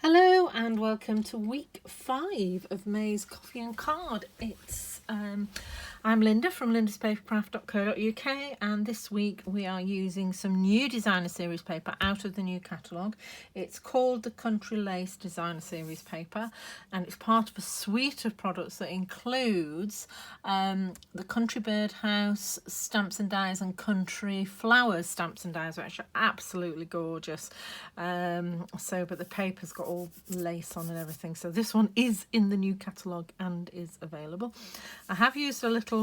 Hello and welcome to week 5 of May's Coffee and Card. I'm Linda from lindaspapercraft.co.uk, and this week we are using some new designer series paper out of the new catalogue. It's called the Country Lace Designer Series paper, and it's part of a suite of products that includes the Country Birdhouse stamps and dies and Country Flowers stamps and dies, which are absolutely gorgeous. But the paper's got all lace on and everything, so this one is in the new catalogue and is available. I have used a little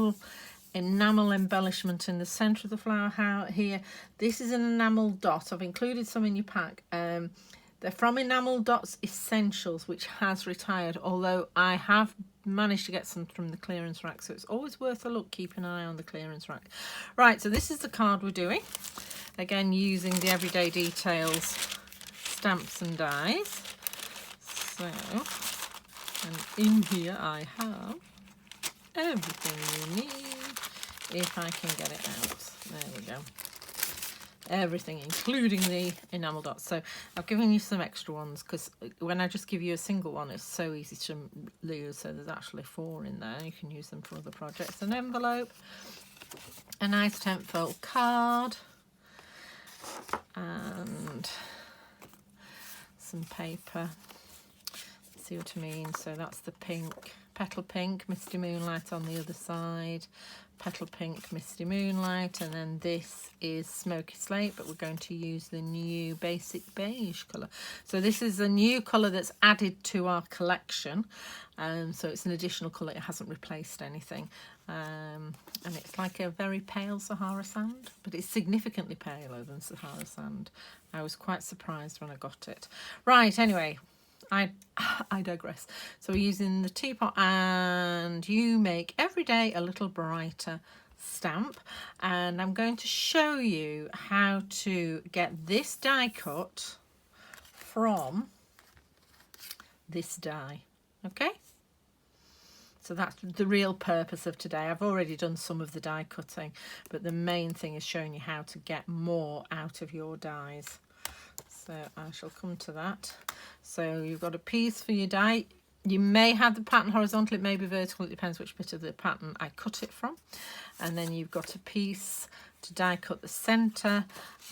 enamel embellishment in the centre of the flower here. This is an enamel dot. I've included some in your pack. They're from Enamel Dots Essentials, which has retired, although I have managed to get some from the clearance rack, so it's always worth a look. Keep an eye on the clearance rack. Right, so this is the card we're doing, again using the Everyday Details stamps and dies. So, and in here I have everything you need, if I can get it out. There we go. Everything, including the enamel dots. So I've given you some extra ones because when I just give you a single one, it's so easy to lose. So there's actually 4 in there. You can use them for other projects. An envelope, a nice tenfold card, and some paper. See what I mean? So that's the pink, petal pink, Misty Moonlight on the other side, petal pink, Misty Moonlight, and then this is Smoky Slate, but we're going to use the new basic beige colour. So this is a new colour that's added to our collection, so it's an additional colour. It hasn't replaced anything, and it's like a very pale Sahara sand, but it's significantly paler than Sahara sand. I was quite surprised when I got it. Right, anyway, I digress. So we're using the teapot, and you make every day a little brighter stamp, and I'm going to show you how to get this die cut from this die. Okay, so that's the real purpose of today. I've already done some of the die cutting, but the main thing is showing you how to get more out of your dies. So I shall come to that. So you've got a piece for your die. You may have the pattern horizontal, it may be vertical, it depends which bit of the pattern I cut it from. And then you've got a piece to die cut the centre,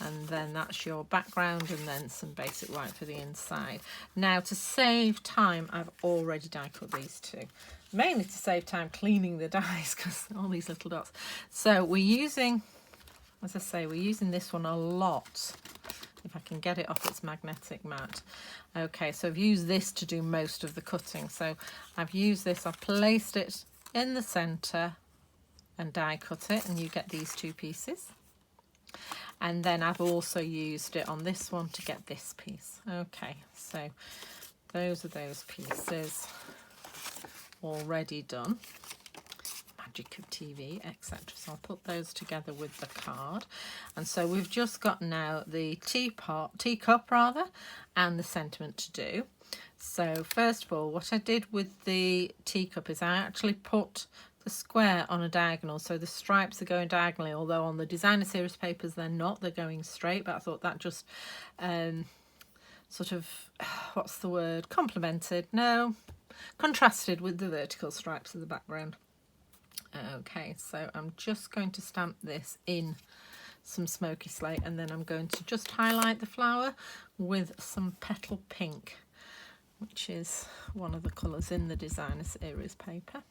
and then that's your background, and then some basic white for the inside. Now, to save time, I've already die cut these two, mainly to save time cleaning the dies because all these little dots. So we're using, as I say, we're using this one a lot. If I can get it off its magnetic mat. Okay, so I've used this to do most of the cutting. So I've used this, I've placed it in the centre and die cut it, and you get these 2 pieces. And then I've also used it on this one to get this piece. Okay, so those are those pieces already done. Magic of TV, etc. So I'll put those together with the card, and so we've just got now the teacup rather, and the sentiment to do. So first of all, what I did with the teacup is I actually put the square on a diagonal, so the stripes are going diagonally, although on the designer series papers they're not, they're going straight, but I thought that just sort of, what's the word, contrasted with the vertical stripes of the background. Okay, so I'm just going to stamp this in some Smoky Slate, and then I'm going to just highlight the flower with some petal pink, which is one of the colours in the designer series paper.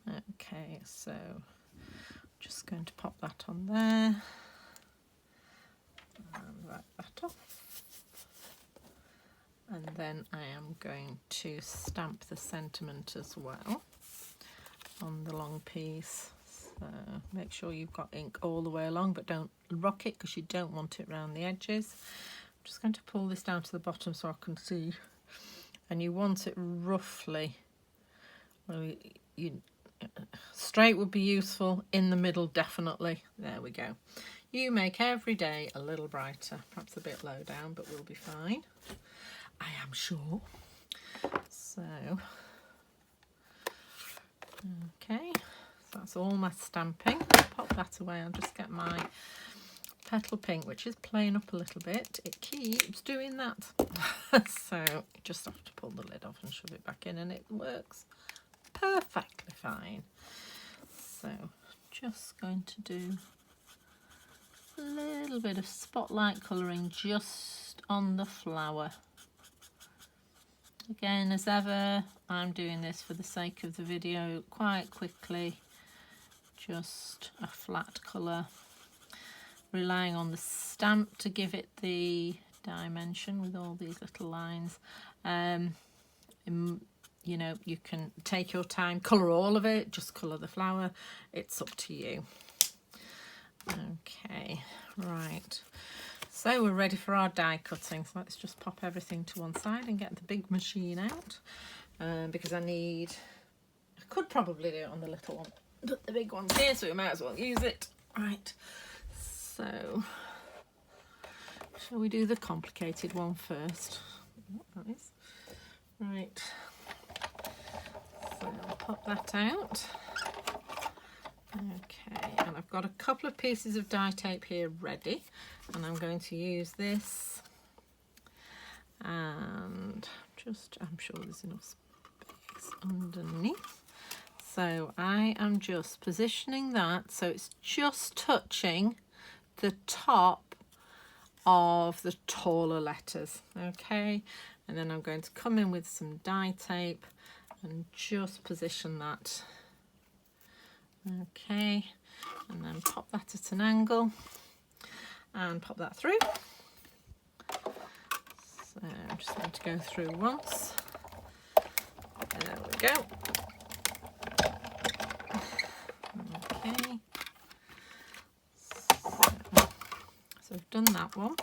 Okay, so just going to pop that on there and write that off. And then I am going to stamp the sentiment as well on the long piece. So make sure you've got ink all the way along, but don't rock it because you don't want it around the edges. I'm just going to pull this down to the bottom so I can see, and you want it roughly, well, straight would be useful, in the middle definitely. There we go. You make every day a little brighter, perhaps a bit low down, but we'll be fine, I am sure. So okay, so that's all my stamping. I'll pop that away. I'll just get my petal pink, which is playing up a little bit. It keeps doing that. So you just have to pull the lid off and shove it back in, and it works perfectly fine. So just going to do a little bit of spotlight colouring just on the flower. Again, as ever, I'm doing this for the sake of the video quite quickly, just a flat colour, relying on the stamp to give it the dimension with all these little lines. You know, you can take your time, colour all of it, just colour the flower, it's up to you. Okay, right, so we're ready for our die cutting. So let's just pop everything to one side and get the big machine out, because I could probably do it on the little one, but the big one's here, so we might as well use it. Right, so shall we do the complicated one first? That is right. So I'll pop that out. Okay, and I've got a couple of pieces of die tape here ready, and I'm going to use this, and I'm sure there's enough space underneath. So I am just positioning that so it's just touching the top of the taller letters. Okay, and then I'm going to come in with some die tape and just position that. Okay, and then pop that at an angle and pop that through. So I'm just going to go through once. There we go. Okay, so I've done that one.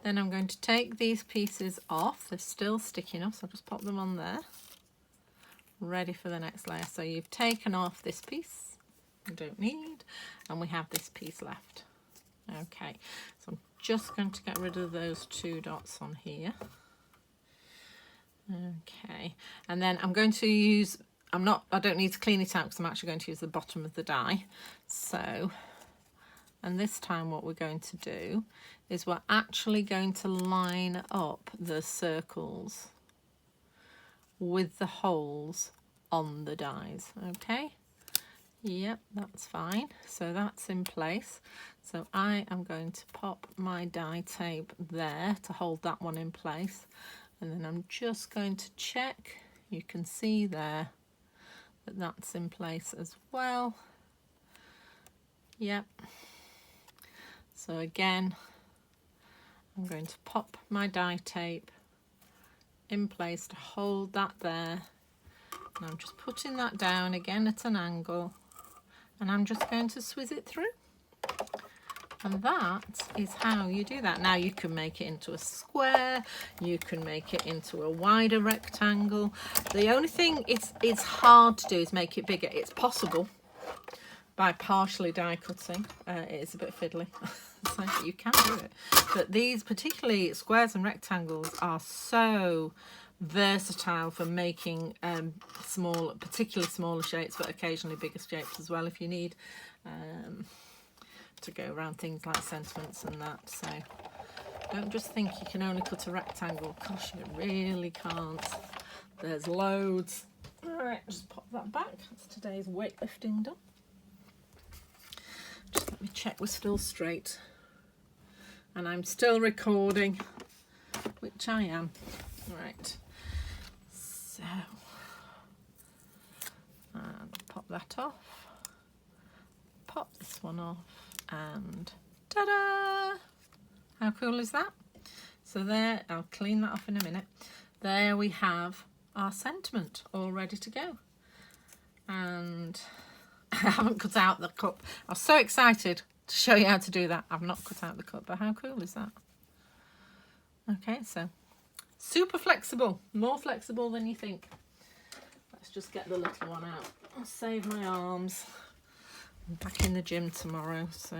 Then I'm going to take these pieces off. They're still sticky enough, so I'll just pop them on there, ready for the next layer. So you've taken off this piece you don't need, and we have this piece left. Okay, so I'm just going to get rid of those two dots on here. Okay, and then I'm going to use, I don't need to clean it out because I'm actually going to use the bottom of the die. So, and this time what we're going to do is we're actually going to line up the circles with the holes on the dies. Okay, yep, that's fine. So that's in place. So I am going to pop my die tape there to hold that one in place, and then I'm just going to check. You can see there that that's in place as well. Yep. So again, I'm going to pop my die tape in place to hold that there, and I'm just putting that down again at an angle, and I'm just going to swizz it through. And that is how you do that. Now you can make it into a square, you can make it into a wider rectangle. The only thing it's hard to do is make it bigger. It's possible by partially die cutting. It is a bit fiddly, so you can do it. But these, particularly squares and rectangles, are so versatile for making particularly smaller shapes, but occasionally bigger shapes as well if you need to go around things like sentiments and that. So don't just think you can only cut a rectangle. Gosh, you really can't. There's loads. All right, just pop that back. That's today's weightlifting done. Just let me check we're still straight, and I'm still recording, which I am. Right, so and pop that off, pop this one off, and ta-da! How cool is that? So there, I'll clean that off in a minute. There we have our sentiment all ready to go. And I haven't cut out the cup. I was so excited to show you how to do that. I've not cut out the cup, but how cool is that? Okay, so super flexible, more flexible than you think. Let's just get the little one out. I'll save my arms. I'm back in the gym tomorrow, so.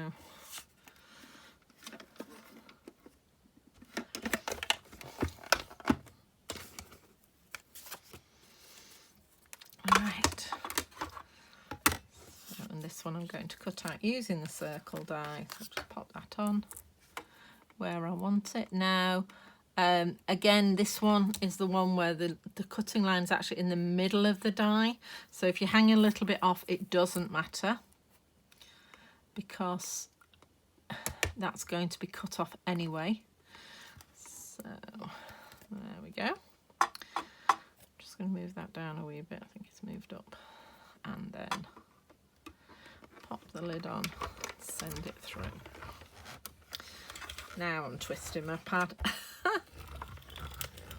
this one I'm going to cut out using the circle die. So just pop that on where I want it. Now, again, this one is the one where the cutting line is actually in the middle of the die. So if you're hanging a little bit off, it doesn't matter, because that's going to be cut off anyway. So there we go. Just going to move that down a wee bit. I think it's moved up. And then pop the lid on, send it through. Now I'm twisting my pad.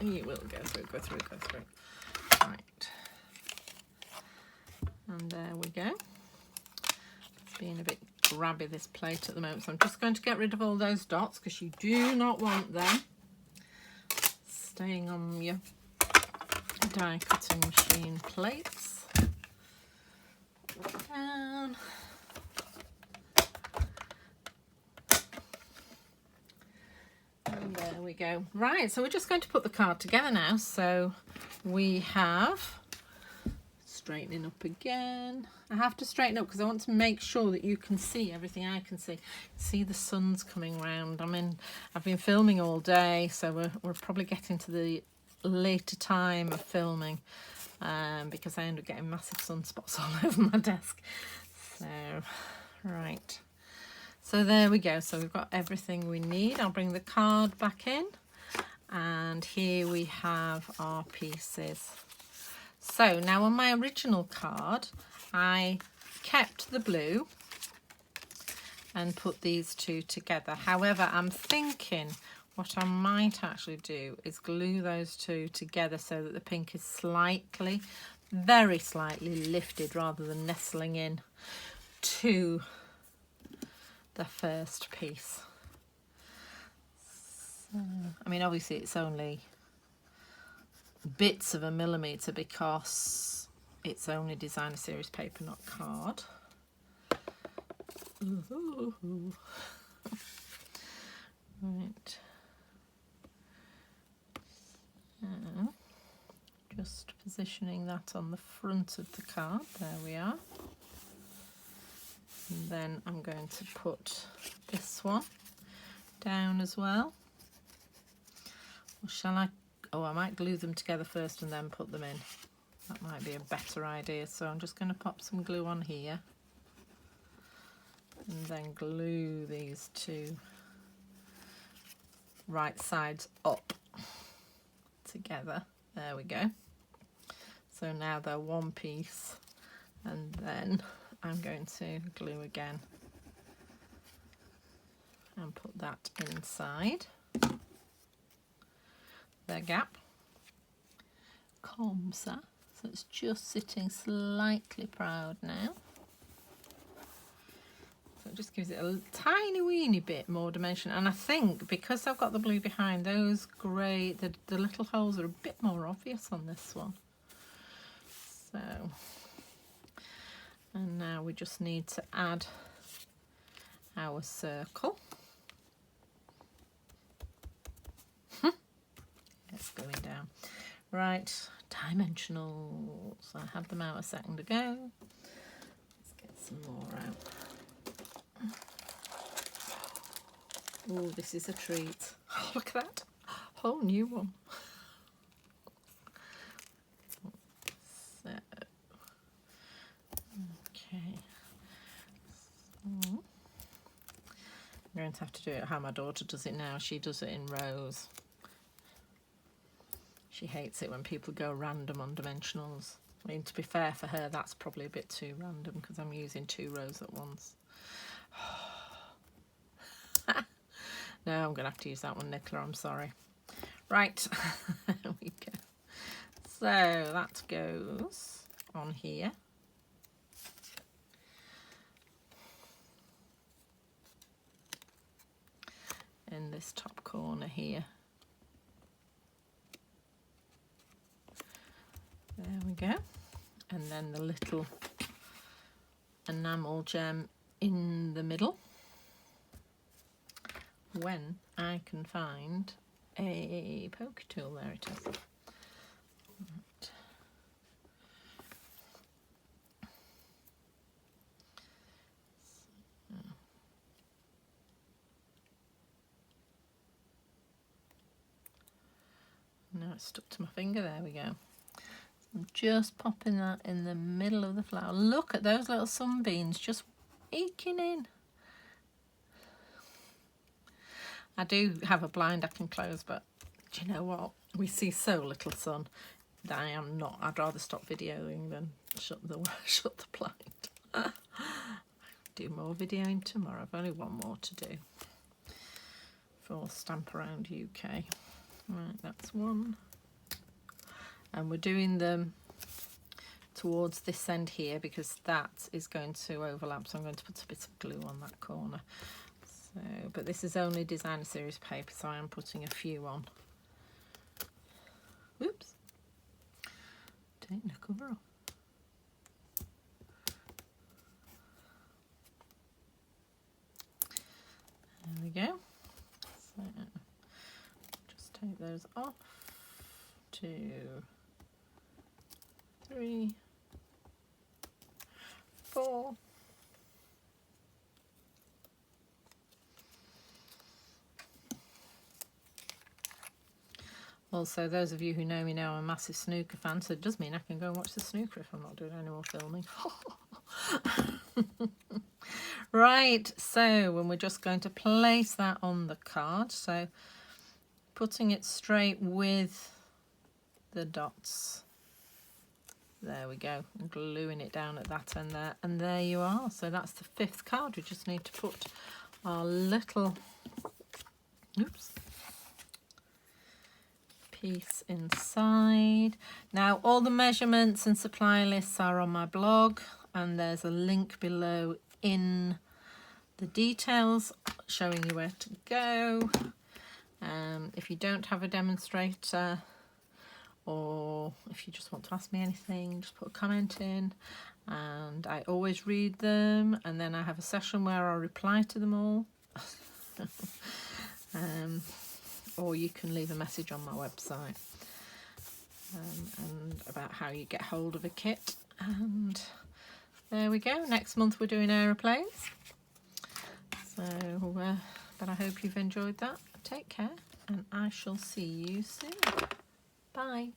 You will go through, go through, go through. Right. And there we go. It's being a bit grabby, this plate, at the moment, so I'm just going to get rid of all those dots, because you do not want them staying on your die cutting machine plates. Down. And there we go. Right, so we're just going to put the card together now. So we have straightening up again. I have to straighten up because I want to make sure that you can see everything I can see. See, the sun's coming round. I've been filming all day, so we're probably getting to the later time of filming, because I end up getting massive sunspots all over my desk. So, right. So there we go. So we've got everything we need. I'll bring the card back in, and here we have our pieces. So now on my original card, I kept the blue and put these two together. However, I'm thinking what I might actually do is glue those two together so that the pink is slightly, very slightly lifted rather than nestling in to the first piece. So, I mean, obviously it's only bits of a millimetre because it's only designer series paper, not card. Ooh. Right. So, just positioning that on the front of the card. There we are. And then I'm going to put this one down as well. Or shall I? Oh, I might glue them together first and then put them in. That might be a better idea. So I'm just going to pop some glue on here and then glue these two right sides up together. There we go. So now they're one piece, and then I'm going to glue again and put that inside the gap. Comme ça. So it's just sitting slightly proud now. So it just gives it a tiny weeny bit more dimension. And I think because I've got the blue behind, those grey, the little holes are a bit more obvious on this one. So, and now we just need to add our circle. It's going down. Right, dimensionals. I had them out a second ago. Let's get some more out. Oh, this is a treat. Oh, look at that. Whole new one. So, okay. So, I'm going to have to do it how my daughter does it now. She does it in rows. She hates it when people go random on dimensionals. I mean, to be fair for her, that's probably a bit too random because I'm using 2 rows at once. No, I'm going to have to use that one, Nicola, I'm sorry. Right, there we go. So that goes on here. In this top corner here. There we go. And then the little enamel gem in the middle. When I can find a poke tool, there it is. Right. it's stuck to my finger. There we go. I'm just popping that in the middle of the flower. Look at those little sunbeams just eking in. I do have a blind I can close, but do you know what? We see so little sun that I'd rather stop videoing than shut the blind. Do more videoing tomorrow. I've only one more to do for Stamp Around UK. Right, that's one. And we're doing them towards this end here because that is going to overlap, so I'm going to put a bit of glue on that corner. So, but this is only designer series paper, so I am putting a few on. Whoops, taking the cover off. There we go. So just take those off. 2, 3, 4. Also, those of you who know me know I'm a massive snooker fan, so it does mean I can go and watch the snooker if I'm not doing any more filming. Right, so and we're just going to place that on the card, so putting it straight with the dots. There we go, and gluing it down at that end there, and there you are. So that's the 5th card. We just need to put our little piece inside. Now all the measurements and supply lists are on my blog, and there's a link below in the details showing you where to go. If you don't have a demonstrator, or if you just want to ask me anything, just put a comment in, and I always read them, and then I have a session where I reply to them all. Or you can leave a message on my website and about how you get hold of a kit. And there we go. Next month we're doing aeroplanes. So, but I hope you've enjoyed that. Take care, and I shall see you soon. Bye.